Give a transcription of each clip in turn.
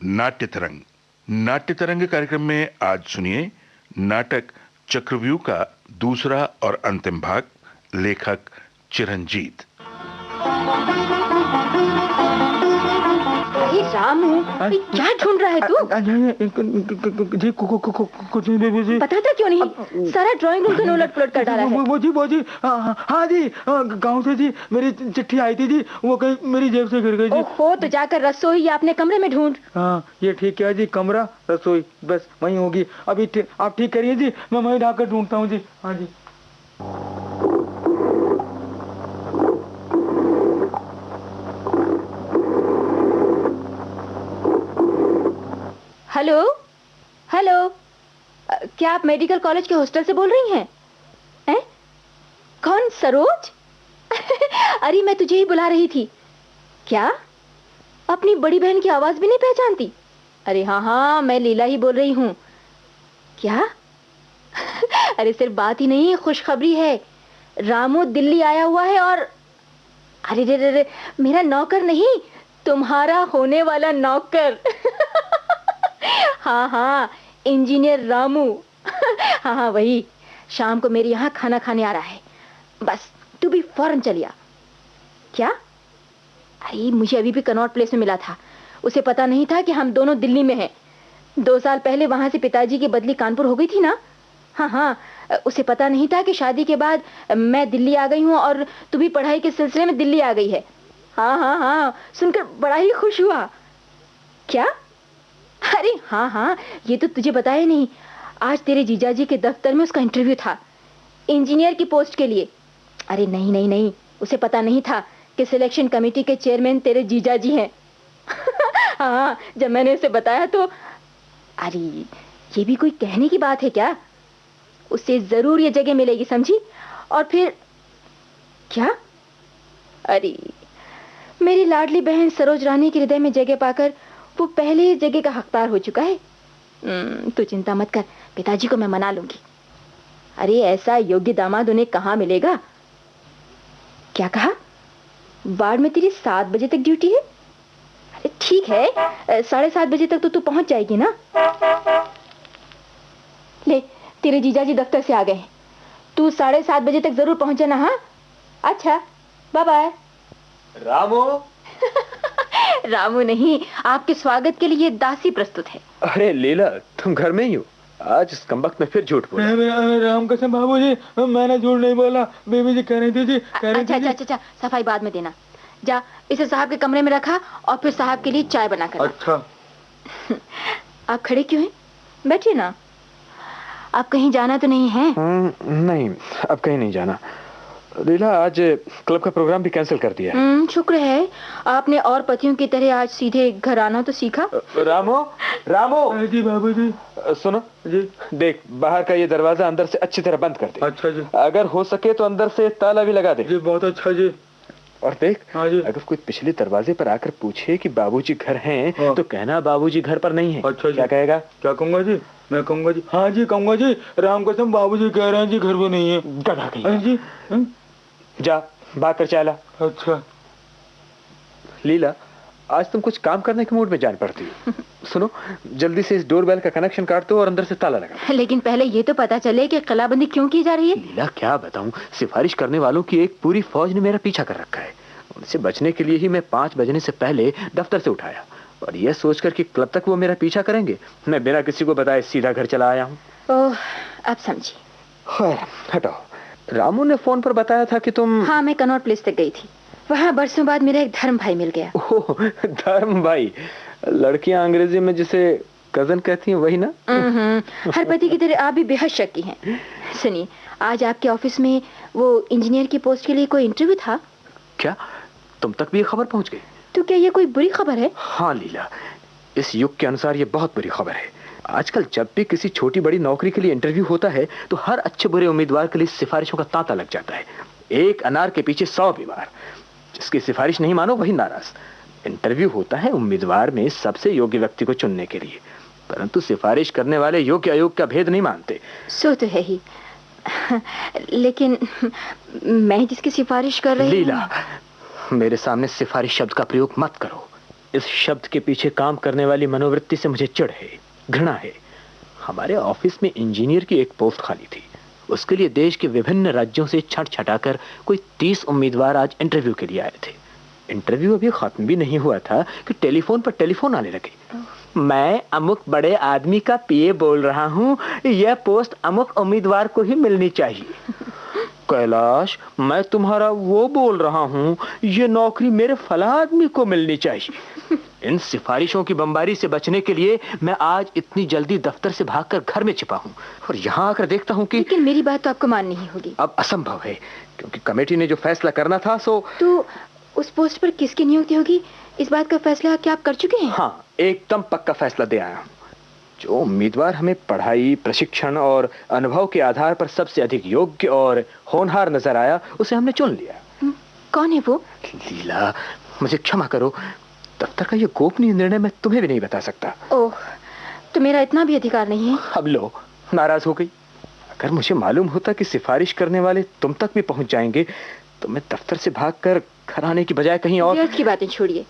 नाट्य तरंग। नाट्य तरंग कार्यक्रम में आज सुनिए नाटक चक्रव्यूह का दूसरा और अंतिम भाग, लेखक चिरंजीत। रामू, क्या ढूंढ रहा है तू? जी कुछ नहीं बेबी जी। बताता क्यों नहीं? सारा ड्राइंग रूम का उलट पुलट कर डाला है। वो जी हाँ जी, गांव से जी मेरी चिट्ठी आई थी जी, वो कहीं मेरी जेब से गिर गई जी। ओहो, तो जाकर रसोई या अपने कमरे में ढूंढ। हाँ ये ठीक है जी, कमरा रसोई बस वहीं होगी। अभी आप ठीक करिए जी, मैं वहीं जाकर ढूंढता हूँ जी। हाँ जी। हेलो हेलो, क्या आप मेडिकल कॉलेज के हॉस्टल से बोल रही हैं? हैं? कौन, सरोज? अरे मैं तुझे ही बुला रही थी। क्या अपनी बड़ी बहन की आवाज भी नहीं पहचानती? अरे हाँ, मैं लीला ही बोल रही हूँ। क्या? अरे सिर्फ बात ही नहीं, खुशखबरी है। रामू दिल्ली आया हुआ है और अरे रे, मेरा नौकर नहीं, तुम्हारा होने वाला नौकर। हाँ, इंजीनियर रामू। हाँ वही, शाम को मेरे यहाँ खाना खाने आ रहा है। बस तू भी फौरन चलिया। क्या? अरे मुझे अभी भी कनॉट प्लेस में मिला था। उसे पता नहीं था कि हम दोनों दिल्ली में हैं। 2 साल पहले वहां से पिताजी की बदली कानपुर हो गई थी ना। हाँ, उसे पता नहीं था कि शादी के बाद मैं दिल्ली आ गई हूँ और तू भी पढ़ाई के सिलसिले में दिल्ली आ गई है। हाँ, सुनकर बड़ा ही खुश हुआ। क्या? अरे हाँ, ये तो तुझे बताया नहीं। आज तेरे जीजाजी के दफ्तर में उसका इंटरव्यू था, इंजीनियर की पोस्ट के लिए। अरे नहीं, उसे पता नहीं था कि सिलेक्शन कमेटी के चेयरमैन तेरे जीजाजी हैं। हाँ, जब मैंने उसे बताया तो अरे ये भी कोई कहने की बात है क्या? उसे जरूर ये जगह मिलेगी, समझी? और फिर क्या? अरे मेरी लाडली बहन सरोज रानी के हृदय में जगह पाकर वो पहले ही जगह का हकदार हो चुका है। तू चिंता मत कर, पिताजी को मैं मना लूंगी। अरे ऐसा योग्य दामाद उन्हें कहाँ मिलेगा? क्या कहा? बाढ़ में तेरी 7 बजे तक ड्यूटी है? अरे ठीक है, 7:30 बजे तक तो तू पहुंच जाएगी ना। ले, तेरे जीजाजी दफ्तर से आ गए। तू 7:30 बजे तक जरूर पहुंच जाना। हाँ अच्छा, बाय बाय। रामू। रामू नहीं, आपके स्वागत के लिए दासी प्रस्तुत है। अरे लीला, तुम घर में ही हो? आज इस कमबख्त में फिर झूठ बोला। राम कसम बाबूजी, मैंने झूठ नहीं बोला। बेबी जी कह रही थी जी, कह रही थी। अच्छा, सफाई बाद में देना। जा इसे साहब के कमरे में रखा और फिर साहब के लिए चाय बना कर। अच्छा। आप खड़े क्यों हैं? बैठिए ना। आप कहीं जाना तो नहीं है? नहीं, अब कहीं नहीं जाना। लीला, आज क्लब का प्रोग्राम भी कैंसिल कर दिया है। शुक्र है, आपने और पतियों की तरह आज सीधे घर आना तो सीखा। रामू जी बाबूजी। सुनो जी, देख, बाहर का ये दरवाजा अंदर से अच्छी तरह बंद कर दे। अच्छा जी। अगर हो सके तो अंदर से ताला भी लगा दे। जी बहुत अच्छा जी। और देख, हाँ जी। अगर कोई पिछले दरवाजे पर आकर पूछे कि बाबूजी घर हैं, हाँ। तो कहना बाबूजी घर पर नहीं है। अच्छा जी। क्या कहेगा? क्या कहूँगा जी? मैं कहूँगा जी, हाँ जी कहूँगा जी, राम कसम बाबूजी कह रहे हैं जी घर में नहीं है। गधा कहीं। जी। जा बात कर चाला। अच्छा। लीला, आज तुम कुछ काम करने के मूड में जान पड़ती हो। सुनो, जल्दी से इस डोरबेल का कनेक्शन काट दो और अंदर से ताला लगा। लेकिन पहले ये तो पता चले कि कलाबंदी क्यों की जा रही है। लीला क्या बताऊं, सिफारिश करने वालों की एक पूरी फौज ने मेरा पीछा कर रखा है। उनसे बचने के लिए ही मैं 5 बजने से पहले दफ्तर से उठाया, और यह सोचकर कि क्लब तक वो मेरा पीछा करेंगे, मैं बिना किसी को बताए सीधा घर चला आया हूँ। ओह, अब समझी। खैर हटाओ। रामू ने फोन पर बताया था कि तुम। हाँ, मैं कनॉट प्लेस तक गई थी। वहाँ बरसों बाद मेरा एक धर्म भाई मिल गया। ओह, धर्म भाई। लड़कियां अंग्रेजी में जिसे कजन कहती हैं वही ना? हर पति की तरह आप भी बेहद शक्की हैं। सुनिए, आज आपके ऑफिस में वो इंजीनियर की पोस्ट के लिए कोई इंटरव्यू था। क्या तुम तक भी ये खबर पहुंच गई? तो क्या ये कोई बुरी खबर है? हाँ लीला, इस युग के अनुसार ये बहुत बुरी खबर है। आजकल जब भी किसी छोटी बड़ी नौकरी के लिए इंटरव्यू होता है तो हर अच्छे बुरे उम्मीदवार के लिए सिफारिशों का तांता लग जाता है। एक अनार के पीछे 100 बीमार। जिसकी सिफारिश नहीं मानो वही नाराज। इंटरव्यू होता है उम्मीदवार में सबसे योग्य व्यक्ति को चुनने के लिए, परंतु सिफारिश करने वाले योग्य अयोग्य का भेद नहीं मानते। सो तो है ही, लेकिन मैं जिसकी सिफारिश कर रही हूँ। लीला, मेरे सामने सिफारिश शब्द का प्रयोग मत करो। इस शब्द के पीछे काम करने वाली मनोवृत्ति से मुझे चिढ़ है, घृणा है। हमारे ऑफिस में इंजीनियर की एक पोस्ट खाली थी। उसके लिए देश के विभिन्न राज्यों से छट छटाकर कोई 30 उम्मीदवार आज इंटरव्यू के लिए आए थे। इंटरव्यू अभी खत्म भी नहीं हुआ था कि टेलीफोन पर टेलीफोन आने लगे। मैं अमुक बड़े आदमी का पीए बोल रहा हूँ, यह पोस्ट अमुक उम्मीदवार को ही मिलनी चाहिए। कैलाश, मैं तुम्हारा वो बोल रहा हूँ, ये नौकरी मेरे फला आदमी को मिलनी चाहिए। इन सिफारिशों की बमबारी से बचने के लिए मैं आज इतनी जल्दी दफ्तर से भागकर घर में छिपा हूँ और यहाँ आकर देखता हूँ कि लेकिन मेरी बात तो आपको माननी ही होगी। अब असंभव है, क्योंकि कमेटी ने जो फैसला करना था सो। तो उस पोस्ट पर किसकी नियुक्ति होगी, इस बात का फैसला क्या आप कर चुके हैं? हाँ, एकदम पक्का फैसला दे आया हूँ। जो उम्मीदवार हमें पढ़ाई, प्रशिक्षण और अनुभव के आधार पर सबसे अधिक योग्य और होनहार नजर आया, उसे हमने चुन लिया। कौन है वो? लीला, मुझे क्षमा करो, दफ्तर का ये गोपनीय निर्णय मैं तुम्हें भी नहीं बता सकता। ओह, तो मेरा इतना भी अधिकार नहीं है? अब लो, नाराज हो गई। अगर मुझे मालूम होता कि सिफारिश करने वाले तुम तक भी पहुंच जाएंगे तो मैं दफ्तर से भागकर घर आने की बजाय कहीं और। व्यर्थ की बातें छोड़िए,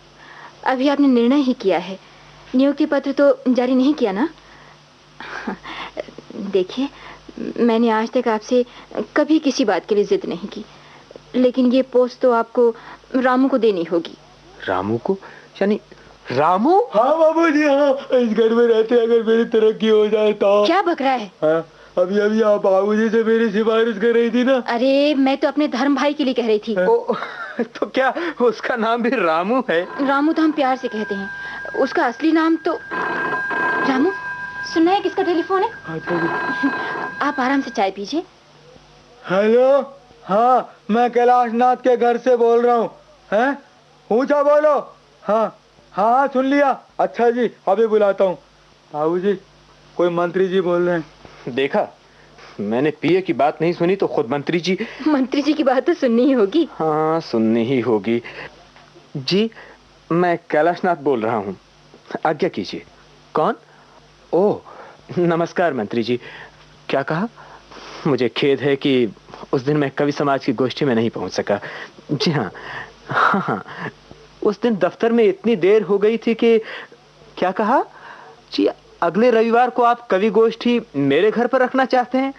अभी आपने निर्णय ही किया है, नियुक्ति पत्र तो जारी नहीं किया ना? देखिए, मैंने आज तक आपसे कभी किसी बात के लिए जिद नहीं की, लेकिन ये पोस्ट तो आपको रामू को देनी होगी। रामू को? यानी रामू? हाँ बाबूजी, हाँ, इस घर में रहते अगर मेरी तरक्की हो जाए तो। क्या बक रहा है? हाँ, अभी अभी आप बाबूजी से मेरी सिफारिश कर रही थी ना। अरे, मैं तो अपने धर्म भाई के लिए कह रही थी। तो क्या उसका नाम भी रामू है? रामू तो हम प्यार से कहते हैं, उसका असली नाम तो। रामू, सुनना है किसका टेलीफोन है? आप आराम से चाय पीजिए। हेलो, हाँ, मैं कैलाश नाथ के घर से बोल रहा हूँ। हैं? ऊंचा बोलो। हाँ हाँ हाँ, सुन लिया। अच्छा जी, अभी बुलाता हूँ। बाबूजी, कोई मंत्री जी बोल रहे हैं। देखा, मैंने पीए की बात नहीं सुनी तो खुद मंत्री जी। मंत्री जी की बात तो सुननी ही होगी। हाँ, सुननी ही होगी। जी, मैं कैलाशनाथ बोल रहा हूँ, आज्ञा कीजिए। कौन? ओह, नमस्कार मंत्री जी। क्या कहा? मुझे खेद है कि उस दिन मैं कवि समाज की गोष्ठी में नहीं पहुंच सका। जी हाँ, हाँ, उस दिन दफ्तर में इतनी देर हो गई थी कि। क्या कहा? जी, अगले रविवार को आप कवि गोष्ठी मेरे घर पर रखना चाहते हैं?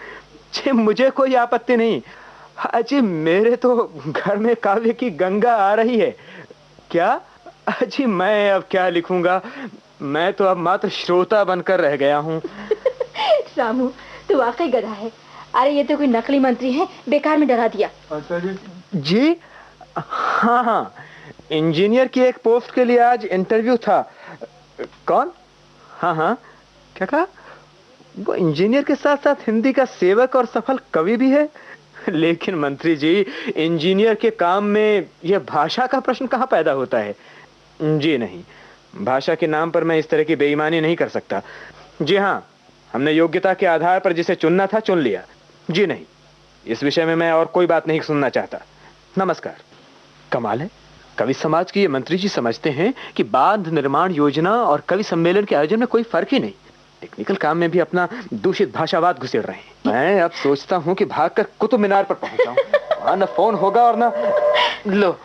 जी, मुझे कोई आपत्ति नहीं। अजी, मेरे तो घर में काव्य की गंगा आ रही है। क्या? अजी, मैं अब क्या लिखूंगा, मैं तो अब मात्र श्रोता बनकर रह गया हूँ। रामू, तू वाकई गधा है। अरे, ये तो कोई नकली मंत्री है, बेकार में डरा दिया। अच्छा जी। जी, हाँ हाँ, इंजीनियर की एक पोस्ट के लिए आज इंटरव्यू था। कौन? हाँ हाँ, क्या कहा? वो इंजीनियर के साथ साथ हिंदी का सेवक और सफल कवि भी है। लेकिन मंत्री जी, इंजीनियर के काम में यह भाषा का प्रश्न कहाँ पैदा होता है? जी नहीं, भाषा के नाम पर मैं इस तरह की बेईमानी नहीं कर सकता। जी हाँ, हमने योग्यता के आधार पर जिसे चुनना था चुन लिया। जी नहीं, इस विषय में मैं और कोई बात नहीं सुनना चाहता। नमस्कार। कमाल है, कवि समाज के ये मंत्री जी समझते हैं कि बांध निर्माण योजना और कवि सम्मेलन के आयोजन में कोई फर्क ही नहीं। टेक्निकल काम में भी अपना दूषित भाषावाद घुसेड़ रहे हैं। मैं अब सोचता हूँ कि भागकर कुतुब मीनार पर पहुंच जाऊं। वहां न फोन होगा और न। लो,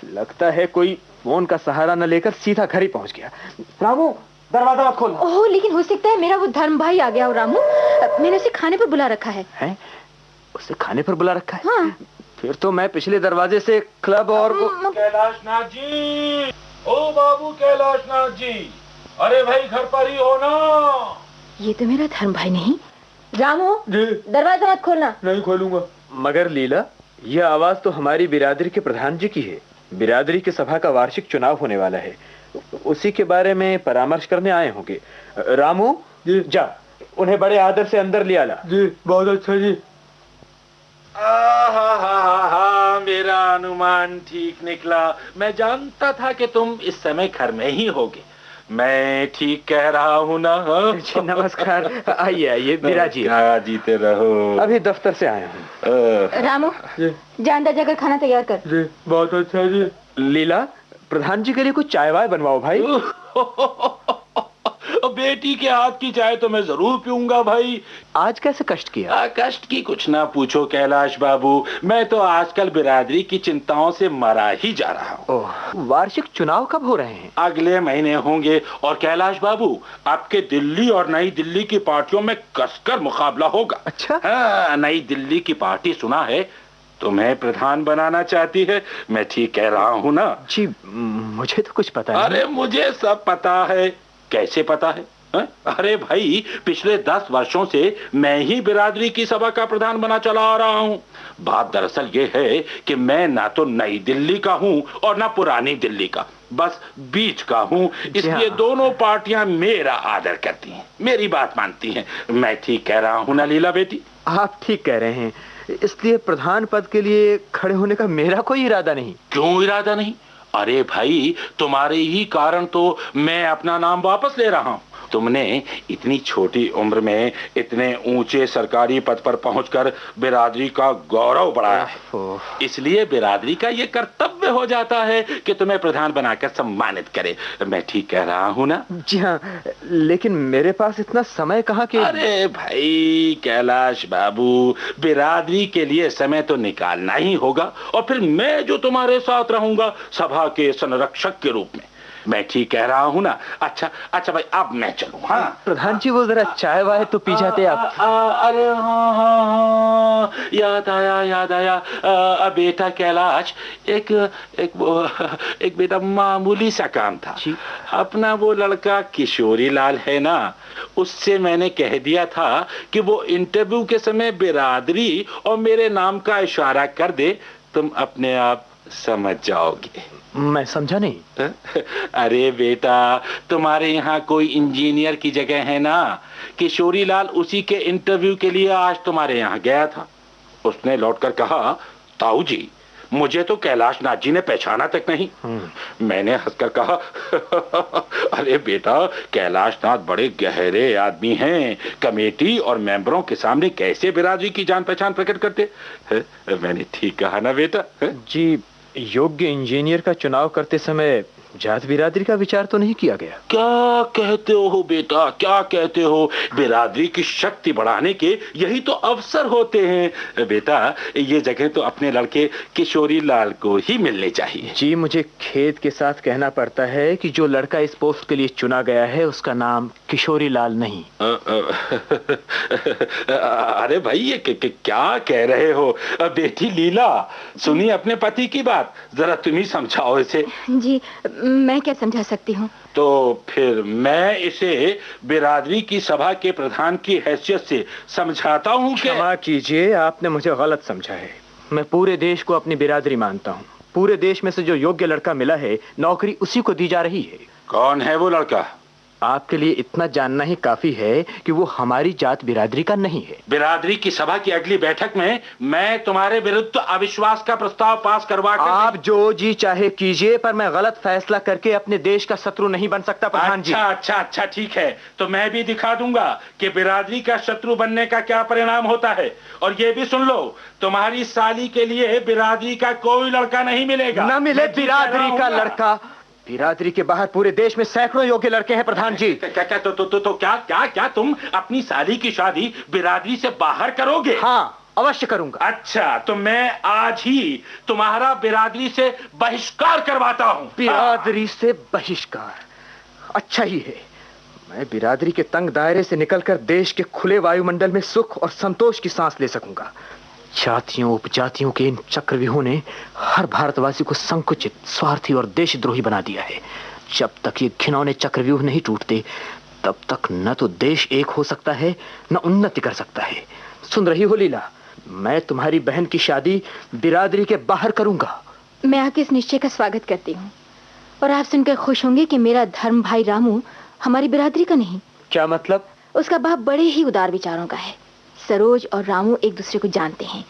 लगता है कोई फोन का सहारा न लेकर सीधा घर ही पहुंच गया। रामू, दरवाजा मत खोलना। ओह, लेकिन हो सकता है मेरा वो धर्म भाई आ गया हो। रामू, मैंने उसे खाने पर बुला रखा है। हैं? उसे खाने पर बुला रखा है? हाँ। फिर तो मैं पिछले दरवाजे से क्लब और कैलाशनाथ जी, ओ बाबू कैलाशनाथ जी, अरे भाई घर पर ही हो ना? ये तो मेरा धर्म भाई नहीं। रामू जी, दरवाजा मत खोलना। नहीं खोलूंगा। मगर लीला, यह आवाज तो हमारी बिरादरी के प्रधान जी की है। बिरादरी की सभा का वार्षिक चुनाव होने वाला है, उसी के बारे में परामर्श करने आए होंगे। रामू जी, जा, उन्हें बड़े आदर से अंदर लिया ला। जी, बहुत अच्छा जी। हा, मेरा अनुमान ठीक निकला। मैं जानता था कि तुम इस समय घर में ही होगे। मैं ठीक कह रहा हूँ ना? जी, नमस्कार। आइए आइए, बिराजिए। क्या जीते रहो। अभी दफ्तर से आया हूँ। रामू, जी, जा अंदर जाकर खाना तैयार कर। जी, बहुत अच्छा जी। लीला, प्रधान जी के लिए कुछ चाय वाय बनवाओ भाई। बेटी के हाथ की चाय तो मैं जरूर पीऊंगा भाई। आज कैसे कष्ट किया? कष्ट की कुछ ना पूछो कैलाश बाबू, मैं तो आजकल बिरादरी की चिंताओं से मरा ही जा रहा हूँ। ओह, वार्षिक चुनाव कब हो रहे हैं? अगले महीने होंगे। और कैलाश बाबू, आपके दिल्ली और नई दिल्ली की पार्टियों में कसकर मुकाबला होगा। अच्छा? हाँ, नई दिल्ली की पार्टी सुना है तुम्हें प्रधान बनाना चाहती है। मैं ठीक कह रहा हूँ ना? जी, मुझे तो कुछ पता नहीं। अरे मुझे सब पता है। कैसे पता है? अरे भाई, पिछले 10 वर्षों से मैं ही बिरादरी की सभा का प्रधान बना चला आ रहा हूँ। बात दरअसल ये है कि मैं ना तो नई दिल्ली का हूँ और ना पुरानी दिल्ली का, बस बीच का हूँ। इसलिए दोनों पार्टियां मेरा आदर करती हैं, मेरी बात मानती हैं। मैं ठीक कह रहा हूँ ना लीला बेटी? आप ठीक कह रहे हैं। इसलिए प्रधान पद के लिए खड़े होने का मेरा कोई इरादा नहीं। क्यों इरादा नहीं? अरे भाई, तुम्हारे ही कारण तो मैं अपना नाम वापस ले रहा हूँ। तुमने इतनी छोटी उम्र में इतने ऊंचे सरकारी पद पर पहुंचकर बिरादरी का गौरव बढ़ाया है। इसलिए बिरादरी का ये कर्तव्य हो जाता है कि तुम्हें प्रधान बनाकर सम्मानित करे। मैं ठीक कह रहा हूँ ना? जी हाँ, लेकिन मेरे पास इतना समय कहाँ के। अरे भाई कैलाश बाबू, बिरादरी के लिए समय तो निकालना ही होगा। और फिर मैं जो तुम्हारे साथ रहूंगा सभा के संरक्षक के रूप में। मैं ठीक कह रहा हूँ ना? अच्छा भाई, अब मैं चलूँ? हाँ प्रधान जी, वो जरा चाय वाय तो पी जाते आप। अरे हाँ, याद आया। बेटा कैलाश, एक बेटा मामूली सा काम था। अपना वो लड़का किशोरी लाल है ना, उससे मैंने कह दिया था कि वो इंटरव्यू के समय बिरादरी और मेरे नाम का इशारा कर दे। तुम अपने आप समझ जाओगे। मैं समझा नहीं। अरे बेटा, तुम्हारे यहाँ कोई इंजीनियर की जगह है ना? किशोरी लाल उसी के इंटरव्यू के लिए आज तुम्हारे यहाँ गया था। उसने लौटकर कहा, ताऊ जी, मुझे तो कैलाश नाथ जी ने पहचाना तक नहीं। मैंने हंसकर कहा, अरे बेटा, कैलाश नाथ बड़े गहरे आदमी हैं। कमेटी और मेंबरों के सामने कैसे बिरादरी की जान पहचान प्रकट करते? मैंने ठीक कहा ना बेटा? जी, योग्य इंजीनियर का चुनाव करते समय जात बिरादरी का विचार तो नहीं किया गया। क्या कहते हो बेटा, क्या कहते हो? बिरादरी की शक्ति बढ़ाने के यही तो अवसर होते हैं बेटा। ये जगह तो अपने लड़के किशोरी लाल को ही मिलनी चाहिए। जी, मुझे खेद के साथ कहना पड़ता है कि जो लड़का इस पोस्ट के लिए चुना गया है उसका नाम किशोरी लाल नहीं। अरे भाई, ये क्या कह रहे हो? बेटी लीला, सुनिए अपने पति की बात, जरा तुम ही समझाओ इसे। जी, मैं क्या समझा सकती हूँ? तो फिर मैं इसे बिरादरी की सभा के प्रधान की हैसियत से समझाता हूँ कि। क्षमा कीजिए, आपने मुझे गलत समझा है। मैं पूरे देश को अपनी बिरादरी मानता हूँ। पूरे देश में से जो योग्य लड़का मिला है, नौकरी उसी को दी जा रही है। कौन है वो लड़का? आपके लिए इतना जानना ही काफी है कि वो हमारी जात बिरादरी का नहीं है। बिरादरी की सभा की अगली बैठक में मैं तुम्हारे विरुद्ध अविश्वास का प्रस्ताव पास करवा कर। आप जो जी चाहे कीजिए, पर मैं गलत फैसला करके अपने देश का शत्रु नहीं बन सकता प्रधान जी। अच्छा, ठीक है। तो मैं भी दिखा दूंगा कि बिरादरी का शत्रु बनने का क्या परिणाम होता है। और ये भी सुन लो, तुम्हारी साली के लिए बिरादरी का कोई लड़का नहीं मिलेगा। न मिले बिरादरी का लड़का? बिरादरी के बाहर पूरे देश में सैकड़ों योग्य लड़के हैं प्रधान जी। क्या तुम अपनी साली की शादी बिरादरी से बाहर करोगे? हाँ, अवश्य करूंगा। अच्छा, तो मैं आज ही तुम्हारा बिरादरी से बहिष्कार करवाता हूँ। बिरादरी से बहिष्कार? अच्छा ही है। मैं बिरादरी के तंग दायरे से निकलकर देश के खुले वायुमंडल में सुख और संतोष की सांस ले सकूंगा। जातियों उपजातियों के इन चक्रव्यूहों ने हर भारतवासी को संकुचित, स्वार्थी और देशद्रोही बना दिया है। जब तक ये घिनौने चक्रव्यूह नहीं टूटते, तब तक न तो देश एक हो सकता है, न उन्नति कर सकता है। सुन रही हो लीला, मैं तुम्हारी बहन की शादी बिरादरी के बाहर करूंगा। मैं आपके इस निश्चय का स्वागत करती हूँ और आप सुनकर खुश होंगे कि मेरा धर्म भाई रामू हमारी बिरादरी का नहीं। क्या मतलब? उसका बाप बड़े ही उदार विचारों का है। सरोज और रामू एक दूसरे को जानते हैं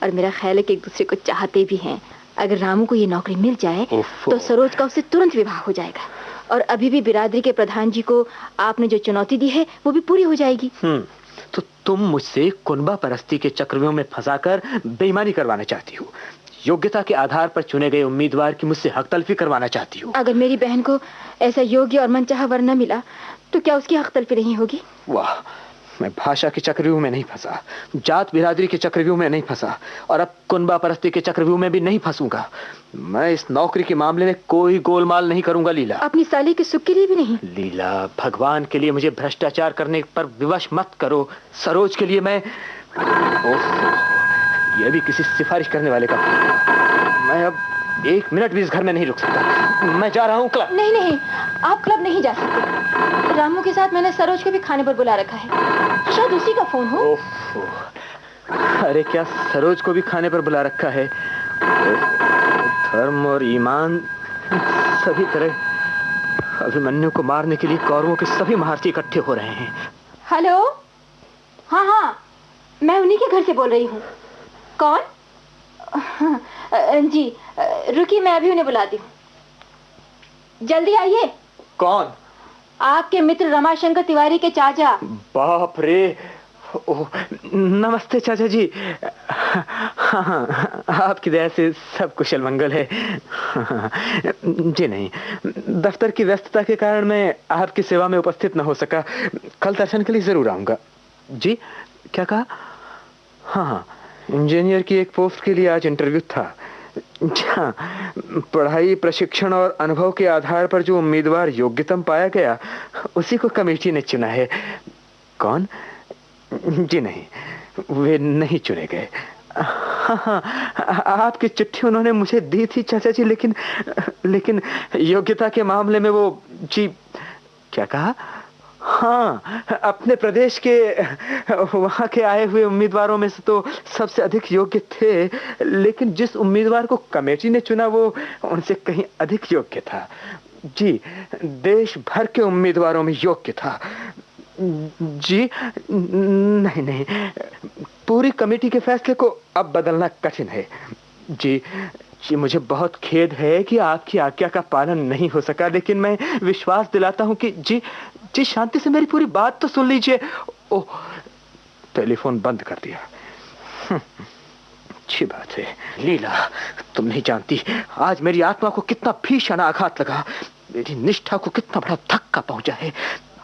और मेरा ख्याल है कि एक दूसरे को चाहते भी हैं। अगर रामू को ये नौकरी मिल जाए तो सरोज का उससे तुरंत विवाह हो जाएगा और अभी भी बिरादरी के प्रधान जी को आपने जो चुनौती दी है वो भी पूरी हो जाएगी। तो तुम मुझसे कुनबा परस्ती के चक्रव्यूह में फंसाकर बेईमानी करवाना चाहती हो। योग्यता के आधार पर चुने गए उम्मीदवार की मुझसे हक तलफी करवाना चाहती हो। अगर मेरी बहन को ऐसा योग्य और मनचाहा वर न मिला तो क्या उसकी हक तलफी नहीं होगी? वाह, मैं भाषा के चक्रव्यूह में नहीं फंसा, जात बिरादरी के चक्रव्यूह में नहीं फंसा, और अब कुनबा परस्ती के चक्रव्यूह में भी नहीं फंसूंगा। मैं इस नौकरी के मामले में कोई गोलमाल नहीं करूंगा लीला। अपनी साली के सुख के लिए भी नहीं? लीला, भगवान के लिए मुझे भ्रष्टाचार करने पर विवश मत करो। सरोज के लिए मैं यह भी किसी सिफारिश करने वाले का। मैं अब 1 मिनट भी इस घर में नहीं रुक सकता। मैं जा रहा हूँ क्लब। नहीं नहीं, आप क्लब नहीं जा सकते। रामू के साथ मैंने सरोज को भी खाने पर बुला रखा है। शायद उसी का फोन हो। अरे क्या सरोज को भी खाने पर बुला रखा है? धर्म और ईमान सभी तरह अभिमन्यु को मारने के लिए कौरवों के सभी महारथी इकट्ठे हो रहे हैं। हेलो, हाँ हाँ, मैं उन्हीं के घर से बोल रही हूँ। कौन? जी रुकिए, मैं अभी उन्हें बुलाती हूँ। जल्दी आइए। कौन? आपके मित्र रमाशंकर तिवारी के चाचा। बाप रे, नमस्ते चाचा जी। हाँ, आपकी दया से सब कुशल मंगल है। जी नहीं, दफ्तर की व्यस्तता के कारण मैं आपकी सेवा में उपस्थित न हो सका। कल दर्शन के लिए जरूर आऊंगा। जी क्या कहा? हाँ, इंजीनियर की एक पोस्ट के लिए आज इंटरव्यू था। हाँ, पढ़ाई, प्रशिक्षण और अनुभव के आधार पर जो उम्मीदवार योग्यतम पाया गया उसी को कमेटी ने चुना है। कौन? जी नहीं, वे नहीं चुने गए। हाँ, आपकी चिट्ठी उन्होंने मुझे दी थी चाचा जी, लेकिन योग्यता के मामले में वो जी क्या कहा? हाँ, अपने प्रदेश के वहां के आए हुए उम्मीदवारों में से तो सबसे अधिक योग्य थे, लेकिन जिस उम्मीदवार को कमेटी ने चुना वो उनसे कहीं अधिक योग्य था। जी, देश भर के उम्मीदवारों में योग्य था। जी नहीं, पूरी कमेटी के फैसले को अब बदलना कठिन है। जी, मुझे बहुत खेद है कि आपकी आज्ञा का पालन नहीं हो सका, लेकिन मैं विश्वास दिलाता हूं कि जी शांति से मेरी पूरी बात तो सुन लीजिए। ओह, टेलीफोन बंद कर दिया। अच्छी बात है। लीला, तुम नहीं जानती आज मेरी आत्मा को कितना भीषण आघात लगा, मेरी निष्ठा को कितना बड़ा धक्का पहुंचा है।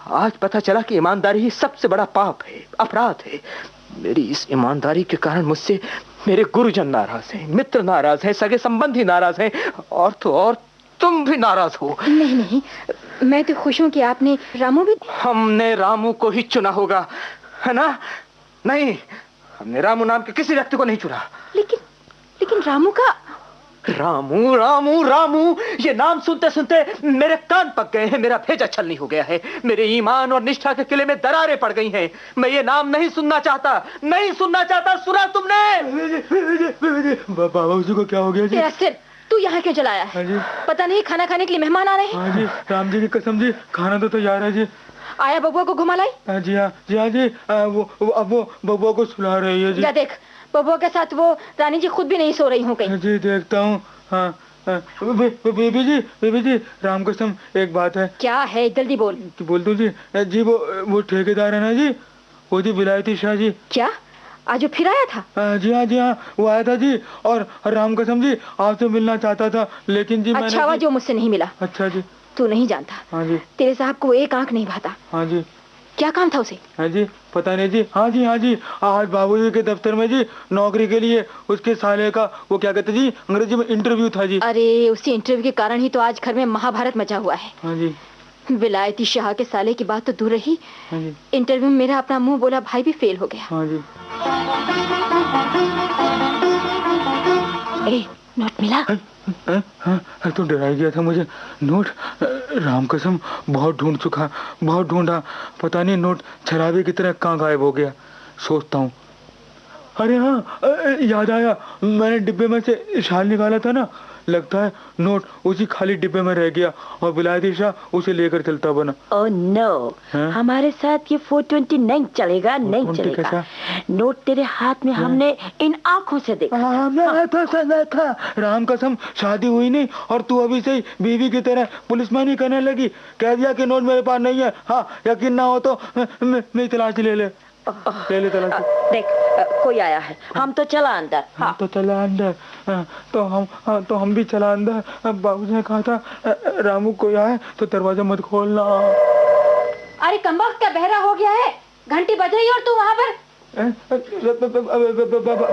आज पता चला कि ईमानदारी ही सबसे बड़ा पाप है, अपराध है। मेरी इस ईमानदारी के कारण मुझसे मेरे गुरुजन नाराज हैं, मित्र नाराज हैं, सगे संबंधी नाराज हैं, और तो और तुम भी नाराज हो। नहीं, मैं तो खुश हूं कि आपने रामू भी। हमने रामू को ही चुना होगा, है ना? नहीं, हमने रामू नाम के किसी व्यक्ति को नहीं चुना। लेकिन रामू का। रामू रामू रामू, ये नाम सुनते सुनते मेरे कान पक गए हैं। मेरा भेजा छलनी हो गया है। मेरे ईमान और निष्ठा के किले में दरारें पड़ गई हैं। मैं ये नाम नहीं सुनना चाहता। सुना तुमने? बाबा जी को क्या हो गया जी? तेरा सिर, तू यहाँ क्यों जलाया है? जी, पता नहीं खाना खाने के लिए मेहमान आ रहे हैं। हाँ जी, राम जी की कसम जी, खाना तो तैयार है जी। आया बबुआ को घुमा लाई? जी हाँ जी, वो बबुआ को सुला रही है जी। जा देख, बबुआ के साथ वो रानी जी खुद भी नहीं सो रही हूँ कहीं। जी देखता हूँ। हाँ, बेबी जी, राम कसम एक बात है। क्या है? जल्दी बोल। बोल दूं जी? जी वो ठेकेदार है ना जी, वो जी विलायती शाह जी। क्या आज वो फिर आया था? जी हाँ, वो आया था जी, और राम कसम जी आपसे मिलना चाहता था, लेकिन जी अच्छा हुआ जो मुझसे नहीं मिला। अच्छा जी। तू नहीं जानता। हाँ जी। तेरे साहब को एक आंख नहीं भाता। हाँ जी। क्या काम था उसे? हाँ जी, पता नहीं जी। हाँ जी, आज बाबूजी के दफ्तर में जी नौकरी के लिए उसके साले का वो क्या कहते जी, अंग्रेजी में इंटरव्यू था जी। अरे उसी इंटरव्यू के कारण ही तो आज घर में महाभारत मचा हुआ है। हाँ जी। विलायती शाह के साले की बात तो दूर रही, हाँ जी, इंटरव्यू में मेरा अपना मुंह बोला भाई भी फेल हो गया। हाँ जी। नोट मिला? हाँ, तो डरा गया था मुझे। नोट? राम कसम बहुत ढूंढा, पता नहीं नोट शराबी की तरह कहाँ गायब हो गया। सोचता हूँ, अरे हाँ, याद आया, मैंने डिब्बे में से शाल निकाला था ना, लगता है नोट उसी खाली डिब्बे में रह गया और विलायती शाह उसे लेकर चलता बना। ओह नो, हमारे साथ ये 429 चलेगा नहीं चलेगा। नोट तेरे हाथ में हमने इन आंखों से देखा। मैं था। राम कसम शादी हुई नहीं और तू अभी से ही बीवी की तरह पुलिसमैनी करने लगी। कह दिया कि नोट मेरे पास नहीं है। हाँ, यकीन ना हो तो मेरी तलाशी ले ले। ले ले तलाशी। देख कोई आया है, हम तो चला अंदर। हाँ तो चला अंदर। तो हम भी चला अंदर। बाबूजी ने कहा था रामू कोई आए तो दरवाजा मत खोलना। अरे कमबख्त क्या बहरा हो गया है, घंटी बज रही और तू वहाँ पर।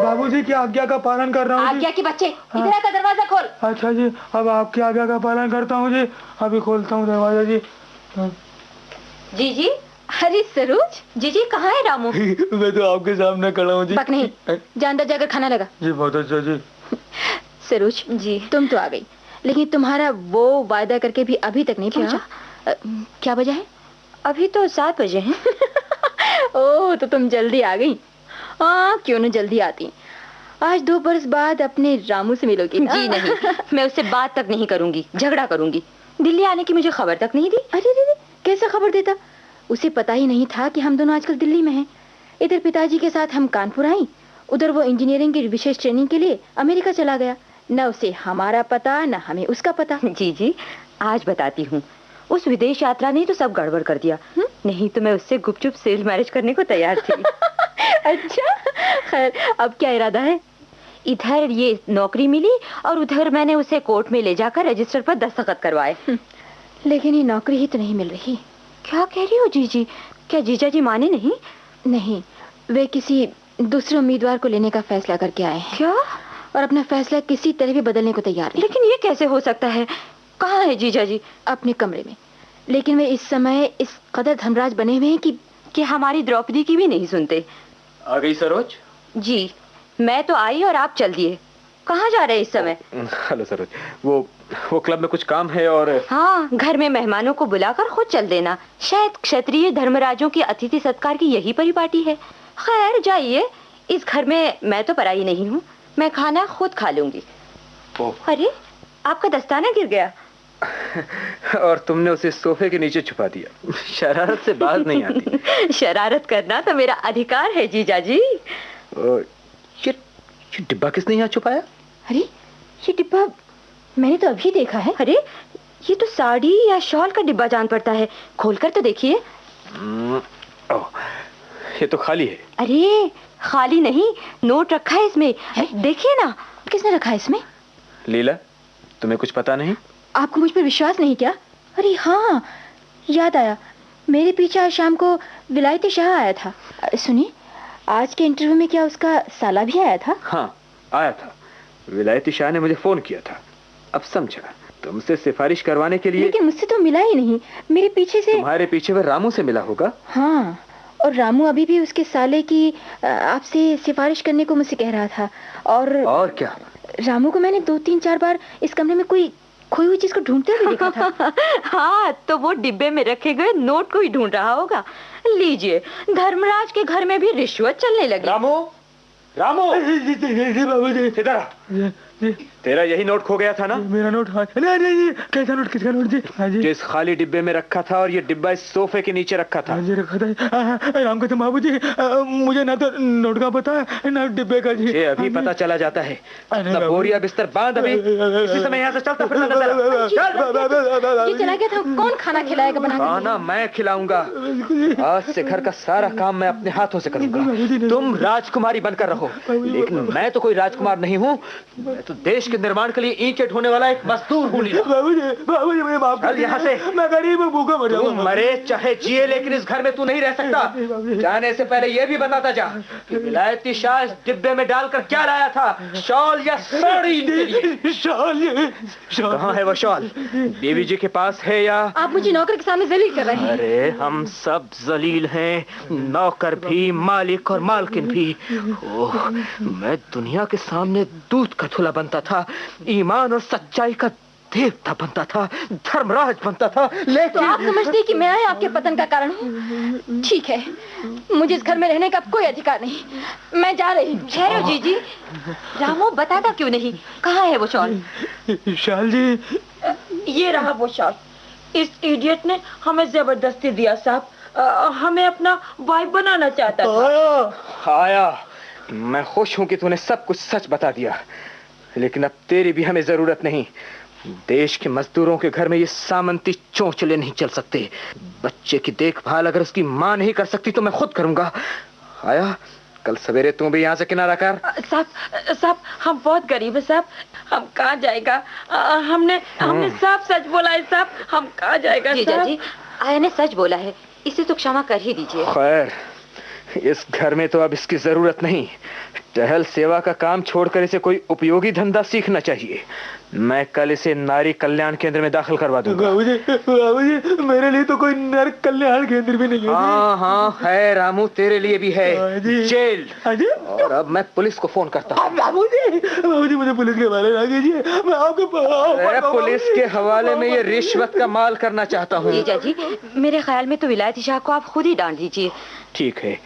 बाबूजी की आज्ञा का पालन कर रहा हूँ। आज्ञा की बच्चे, इधर का दरवाजा खोल। अच्छा जी, अब आपकी आज्ञा का पालन करता हूँ जी। अभी खोलता हूँ दरवाजा जी। जी। अरे सरोज, जी कहाँ है रामू? मैं तो आपके सामने खड़ा हूँ जी। बक नहीं, जा अंदर जाकर खाना लगा। जी बहुत अच्छा जी। सरोज जी, तुम तो आ गई, लेकिन तुम्हारा वो वायदा करके भी अभी तक नहीं पहुंचा। क्या वजह है? अभी तो 7 बजे हैं। ओह, तो तुम जल्दी आ गई। हाँ, क्यों न जल्दी आती। आज 2 बरस बाद अपने रामू से मिलोगी ना? जी नहीं, मैं उससे बात तक नहीं करूंगी, झगड़ा करूंगी। दिल्ली आने की मुझे खबर तक नहीं दी। अरे कैसा खबर देता? उसे पता ही नहीं था कि हम दोनों आजकल दिल्ली में हैं। इधर पिताजी के साथ हम कानपुर आई, उधर वो इंजीनियरिंग की विशेष ट्रेनिंग के लिए अमेरिका चला गया। न उसे हमारा पता, न हमें उसका पता। जी आज बताती हूँ। उस विदेश यात्रा ने तो सब गड़बड़ कर दिया। नहीं तो मैं उससे गुपचुप सेल मैरिज करने को तैयार थी। अच्छा, खैर अब क्या इरादा है? इधर ये नौकरी मिली और उधर मैंने उसे कोर्ट में ले जाकर रजिस्टर पर दस्तखत करवाए। लेकिन ये नौकरी ही तो नहीं मिल रही। क्या कह रही हो जीजी? क्या जीजा जी माने नहीं? नहीं, वे किसी दूसरे उम्मीदवार को लेने का फैसला करके आए हैं। क्या? और अपना फैसला किसी तरह भी बदलने को तैयार हैं। लेकिन ये कैसे हो सकता है? कहाँ है जीजा जी? अपने कमरे में। लेकिन वे इस समय इस कदर धर्मराज बने हुए हैं कि हमारी द्रौपदी की भी नहीं सुनते। आ गई सरोज? जी, मैं तो आई और आप चल दिए। कहाँ जा रहे हैं इस समय? हेलो सरोज, वो क्लब में कुछ काम है और हाँ, घर में मेहमानों को बुलाकर खुद चल देना। शायद क्षत्रिय धर्मराजों की अतिथि सत्कार की यही परिपाटी है। खैर जाइए, इस घर में मैं तो पराई नहीं हूँ, मैं खाना खुद खा लूंगी। अरे आपका दस्ताना गिर गया। और तुमने उसे सोफे के नीचे छुपा दिया। शरारत से बात नहीं आती। शरारत करना तो मेरा अधिकार है जीजा जी। ये डिब्बा किसने यहाँ छुपाया? अरे ये डिब्बा मैंने तो अभी देखा है। अरे ये तो साड़ी या शॉल का डिब्बा जान पड़ता है। खोलकर तो देखिए। ये तो खाली है। अरे खाली नहीं, नोट रखा है इसमें, देखिए ना। किसने रखा है इसमें? लीला, तुम्हें कुछ पता नहीं? आपको मुझ पर विश्वास नहीं क्या? अरे हाँ, याद आया, मेरे पीछे आज शाम को विलायती शाह आया था। सुनिए, आज के इंटरव्यू में क्या उसका साला भी आया था? हाँ, आया था। विलायती शाह ने मुझे फोन किया था। अब समझा, तुमसे सिफारिश करवाने के लिए। लेकिन मुझसे तो मिला ही नहीं, मेरे पीछे से। तुम्हारे पीछे वह रामू से मिला होगा। हाँ, और रामू अभी भी उसके साले की आपसे सिफारिश करने को मुझसे कह रहा था। और क्या? रामू को मैंने 2-3-4 बार इस कमरे में कोई खोई हुई चीज को ढूंढते हुए देखा था। हाँ, तो वो डिब्बे में रखे गए नोट को ही ढूंढ रहा होगा। लीजिए, धर्मराज के घर में भी रिश्वत चलने लगी। रामू, बाबूजी इधर आ। तेरा यही नोट खो गया था ना? मेरा नोट? नहीं, कैसा नोट? किसका नोट जी? हाँ जी, जिस खाली डिब्बे में रखा था, और ये डिब्बा इस सोफे के नीचे रखा था। हाँ जी, रखा था। राम कसम बाबूजी, मुझे ना तो नोट का पता है ना डिब्बे का जी। ये अभी पता चला जाता है। सब बोरिया बिस्तर बांध अभी। इसी समय यहाँ से चलता फिरता ये चला गया था, कौन खाना खिलाएगा बना? खाना मैं खिलाऊंगा। आज से घर का सारा काम मैं अपने हाथों से करूंगा। तुम राजकुमारी बनकर रहो, लेकिन मैं तो कोई राजकुमार नहीं हूँ। मैं तो देश के निर्माण के लिए ईंट ढोने वाला एक मजदूर हूँ। बाबूजी मुझे माफ कर यहाँ से। मैं गरीब हूँ, भूखा मर जाऊंगा। मरे चाहे जिए, लेकिन इस घर में तू नहीं रह सकता। जाने से पहले ये भी बताता जा कि विलायती शाह इस डिब्बे में डालकर क्या लाया था, शॉल या साड़ी? शॉल। कहाँ है वो शॉल? देवी जी के पास है या? आप मुझे नौकर के सामने जलील कर रहे हैं। अरे हम सब जलील हैं, नौकर भी, मालिक और मालकिन भी। ओह, मैं दुनिया के सामने दूध का धुला बनता था, ईमान और सच्चाई का देवता बनता था, धर्मराज बनता था। लेकिन तो आप समझते हैं कि मैं आपके पतन का कारण हूँ? ठीक है, मुझे इस घर में रहने का कोई अधिकार नहीं। मैं जा रही हूँ। ठहरो जीजी, रामू बताता क्यों नहीं? कहाँ है वो शॉल? शाल जी, ये रहा वो शॉल। इस इडियट ने हमें जबरदस्ती दिया साहब। हमें अपना वाइफ बनाना चाहता था। आया, मैं खुश हूं कि तूने सब कुछ सच बता दिया, लेकिन अब तेरी भी हमें जरूरत नहीं। देश के मजदूरों के घर में ये सामंती चोंचले नहीं चल सकते। बच्चे की देखभाल अगर उसकी माँ नहीं कर सकती तो मैं खुद करूंगा। आया, कल सवेरे तू भी यहाँ से किनारा कर। साहब हम बहुत गरीब है साहब, हम कहाँ जाएगा? हमने साफ सच बोला है साहब, हम कहाँ जाएगा? जीजा जी, आया ने सच बोला है, इसे तो क्षमा कर ही दीजिए। खैर, इस घर में तो अब इसकी जरूरत नहीं। टहल सेवा का काम छोड़कर इसे कोई उपयोगी धंधा सीखना चाहिए। मैं कल इसे नारी कल्याण केंद्र में दाखिल करवा दूंगा। बाबूजी, मेरे लिए तो कोई नर कल्याण केंद्र भी नहीं है। हाँ हाँ है रामू, तेरे लिए भी है जेल। और अब मैं पुलिस को फोन करता हूँ। बाबूजी मुझे पुलिस के हवाले ना कीजिए, मैं आपके पुलिस के हवाले में ये रिश्वत का माल करना चाहता हूँ। जीजा जी, मेरे ख्याल में तो विलायती शाह को आप खुद ही डांट दीजिए। ठीक है,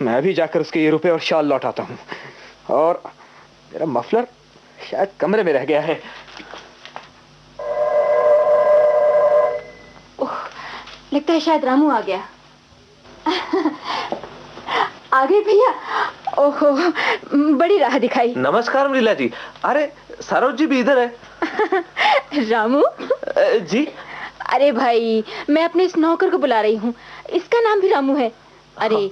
मैं अभी जाकर उसके ये रुपए और शाल लौटाता हूँ। और मेरा मफलर शायद कमरे में रह गया है। ओह, लगता है शायद रामू आ गया। आ गए भैया? ओहो, बड़ी राह दिखाई। नमस्कार लीला जी। अरे सरोज जी भी इधर है। रामू जी। अरे भाई, मैं अपने इस नौकर को बुला रही हूँ, इसका नाम भी रामू है। अरे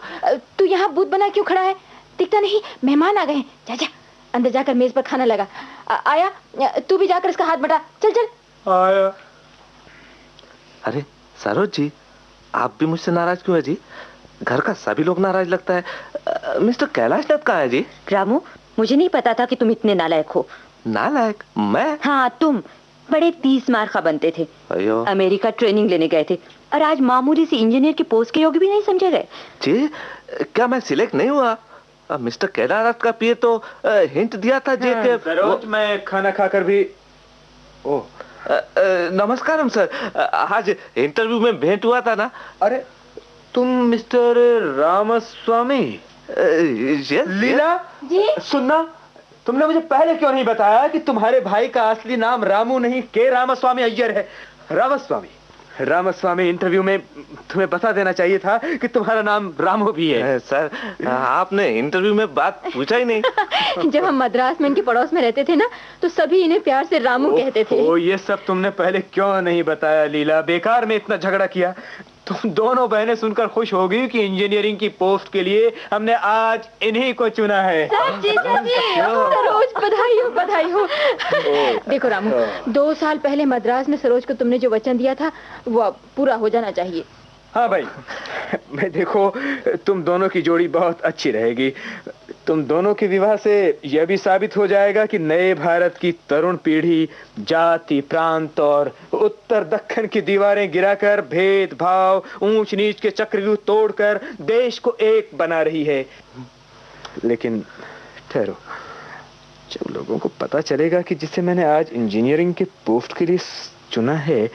तू यहाँ भूत बना क्यों खड़ा है? दिखता नहीं मेहमान आ गए हैं। जा जा अंदर जाकर मेज पर खाना लगा। आया, तू भी जाकर इसका हाथ बटा। चल चल। आया। अरे सरोज जी, आप भी मुझसे नाराज क्यों है जी? घर का सभी लोग नाराज लगता है। मिस्टर कैलाश दत्त कहाँ है जी? रामू, मुझे नहीं पता था कि तुम इतने नालायक हो। नालायक? मैं? हाँ, तुम बड़े 30 मार्का बनते थे, अमेरिका ट्रेनिंग लेने गए थे, और आज मामूली सी इंजीनियर की पोस्ट के योग्य भी नहीं समझे गए। जी, क्या मैं सिलेक्ट नहीं हुआ? मिस्टर कैलाश दत्त का पीए तो हिंट दिया था जी के सरोज, मैं खाना खाकर भी। ओह, नमस्कारम सर, आज इंटरव्यू में भेंट हुआ था ना? अरे तुम मिस्टर रामास्वामी? लीला जी? सुनना, तुमने मुझे पहले क्यों नहीं बताया कि तुम्हारे भाई का असली नाम रामू नहीं के रामास्वामी अय्यर है? रामास्वामी इंटरव्यू में तुम्हें बता देना चाहिए था कि तुम्हारा नाम रामू भी है। सर, आपने इंटरव्यू में बात पूछा ही नहीं। जब हम मद्रास में इनके पड़ोस में रहते थे ना, तो सभी इन्हें प्यार से रामू कहते थे। ये सब तुमने पहले क्यों नहीं बताया लीला? बेकार में इतना झगड़ा किया। तुम दोनों बहनें सुनकर खुश हो गई कि इंजीनियरिंग की पोस्ट के लिए हमने आज इन्हीं को चुना है। सरोज, बधाई हो, बधाई हो। देखो रामू, 2 साल पहले मद्रास में सरोज को तुमने जो वचन दिया था, वो अब पूरा हो जाना चाहिए। हाँ भाई, मैं देखो तुम दोनों की जोड़ी बहुत अच्छी रहेगी। तुम दोनों के विवाह से यह भी साबित हो जाएगा कि नए भारत की तरुण पीढ़ी जाति, प्रांत और उत्तर दक्षिण की दीवारें गिराकर भेदभाव, ऊंच नीच के चक्रव्यूह तोड़कर देश को एक बना रही है। लेकिन ठहरो, जब लोगों को पता चलेगा कि जिसे मैंने आज इंजीनियरिंग के पोस्ट के लिए चुना है,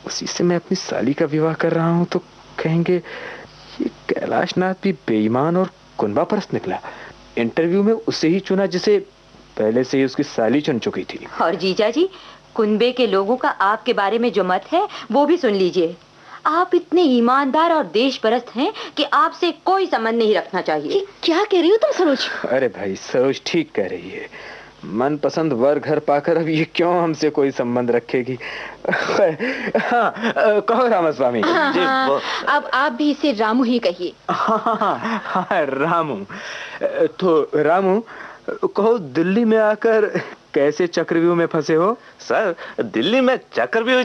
उसी से मैं अपनी साली का विवाह कर रहा हूं, तो कहेंगे ये कैलाशनाथ भी बेईमान और कुनबा परस्त निकला। इंटरव्यू में उसे ही चुना जिसे पहले से ही उसकी साली चुन चुकी थी। और जीजा जी, कुनबे के लोगों का आपके बारे में जो मत है वो भी सुन लीजिए। आप इतने ईमानदार और देशपरस्त हैं कि आपसे कोई संबंध नहीं रखना चाहिए। क्या कह रही हो तुम सरोज? अरे भाई, सरोज ठीक कह रही है। मनपसंद वर घर पाकर अब ये क्यों हमसे कोई संबंध रखेगी? हाँ, कहो रामास्वामी। हाँ, अब आप भी इसे रामू ही कहिए। हाँ, रामू। तो रामू, कहो दिल्ली में आकर कैसे चक्रव्यूह में फंसे हो? सर, दिल्ली में चक्रव्यूह है।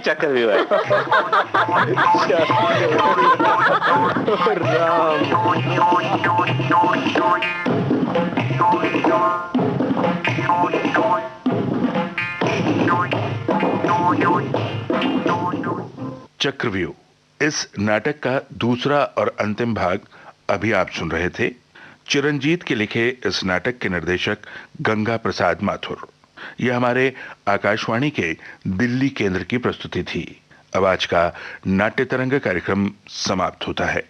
चक्रव्यूह इस नाटक का दूसरा और अंतिम भाग अभी आप सुन रहे थे। चिरंजीत के लिखे इस नाटक के निर्देशक गंगा प्रसाद माथुर। यह हमारे आकाशवाणी के दिल्ली केंद्र की प्रस्तुति थी। अब आज का नाट्य तरंग कार्यक्रम समाप्त होता है।